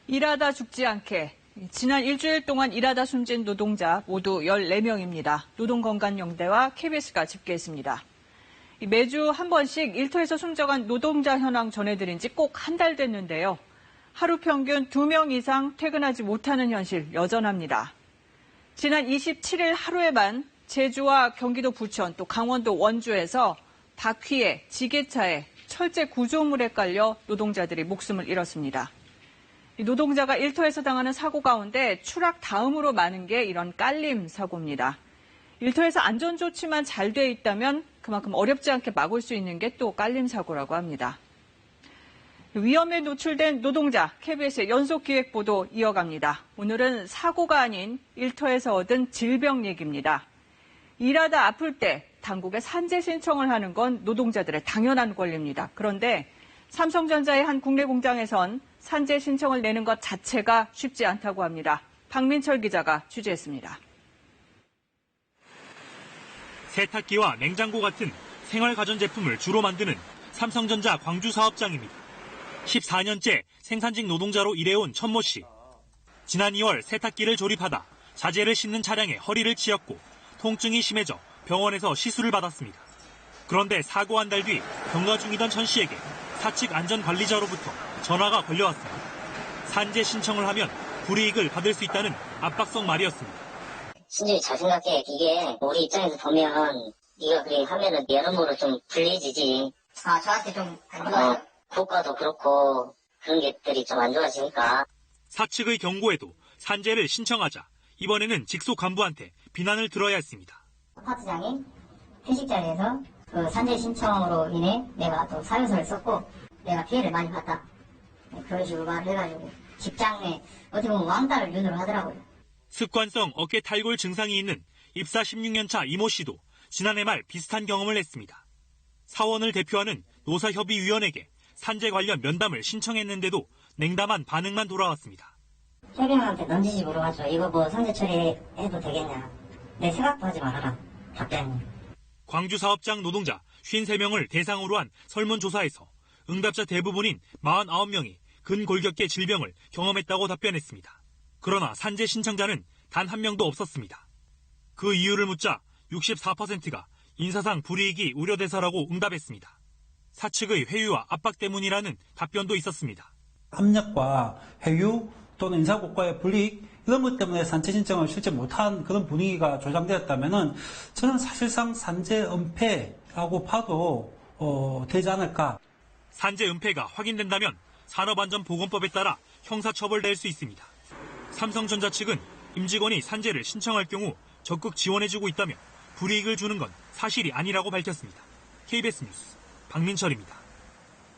일하다 죽지 않게. 지난 일주일 동안 일하다 숨진 노동자 모두 14명입니다. 노동건강연대와 KBS가 집계했습니다. 매주 한 번씩 일터에서 숨져간 노동자 현황 전해드린 지 꼭 한 달 됐는데요. 하루 평균 2명 이상 퇴근하지 못하는 현실 여전합니다. 지난 27일 하루에만 제주와 경기도 부천 또 강원도 원주에서 바퀴에 지게차에 철제 구조물에 깔려 노동자들이 목숨을 잃었습니다. 노동자가 일터에서 당하는 사고 가운데 추락 다음으로 많은 게 이런 깔림 사고입니다. 일터에서 안전조치만 잘 돼 있다면 그만큼 어렵지 않게 막을 수 있는 게 또 깔림 사고라고 합니다. 위험에 노출된 노동자, KBS의 연속기획보도 이어갑니다. 오늘은 사고가 아닌 일터에서 얻은 질병 얘기입니다. 일하다 아플 때 당국에 산재 신청을 하는 건 노동자들의 당연한 권리입니다. 그런데 삼성전자의 한 국내 공장에선 산재 신청을 내는 것 자체가 쉽지 않다고 합니다. 박민철 기자가 취재했습니다. 세탁기와 냉장고 같은 생활 가전제품을 주로 만드는 삼성전자 광주 사업장입니다. 14년째 생산직 노동자로 일해온 천모 씨. 지난 2월 세탁기를 조립하다 자재를 싣는 차량에 허리를 찧었고 통증이 심해져 병원에서 시술을 받았습니다. 그런데 사고 한 달 뒤 병가 중이던 천 씨에게 사측 안전관리자로부터 전화가 걸려왔습니다. 산재 신청을 하면 불이익을 받을 수 있다는 압박성 말이었습니다. 신중히 잘 생각해. 이게 우리 입장에서 보면 네가 그렇게 하면은 여러모로 좀 불리해지지. 저한테 좀 안 좋아요. 국가도 그렇고 그런 것들이 좀 안 좋아지니까. 사측의 경고에도 산재를 신청하자 이번에는 직속 간부한테 비난을 들어야 했습니다. 아파트장이 회식 자리에서 그 산재 신청으로 인해 내가 또 사유서를 썼고 내가 피해를 많이 봤다. 그런 식으로 말을 해가지고 직장 내 어떻게 보면 왕따를 윤으로 하더라고요. 습관성 어깨 탈골 증상이 있는 입사 16년 차 이모 씨도 지난해 말 비슷한 경험을 했습니다. 사원을 대표하는 노사협의위원에게 산재 관련 면담을 신청했는데도 냉담한 반응만 돌아왔습니다. 협의원한테 넌지시 물어봤죠. 이거 뭐 산재 처리해도 되겠냐. 내 생각도 하지 말아라. 답변이. 광주 사업장 노동자 53명을 대상으로 한 설문조사에서 응답자 대부분인 49명이 근골격계 질병을 경험했다고 답변했습니다. 그러나 산재 신청자는 단 한 명도 없었습니다. 그 이유를 묻자 64%가 인사상 불이익이 우려돼서라고 응답했습니다. 사측의 회유와 압박 때문이라는 답변도 있었습니다. 압력과 회유 또는 인사고과의 불이익 이런 것 때문에 산재 신청을 실제 못한 그런 분위기가 조장되었다면 저는 사실상 산재 은폐라고 봐도 되지 않을까. 산재 은폐가 확인된다면 산업안전보건법에 따라 형사처벌될 수 있습니다. 삼성전자 측은 임직원이 산재를 신청할 경우 적극 지원해주고 있다며 불이익을 주는 건 사실이 아니라고 밝혔습니다. KBS 뉴스 박민철입니다.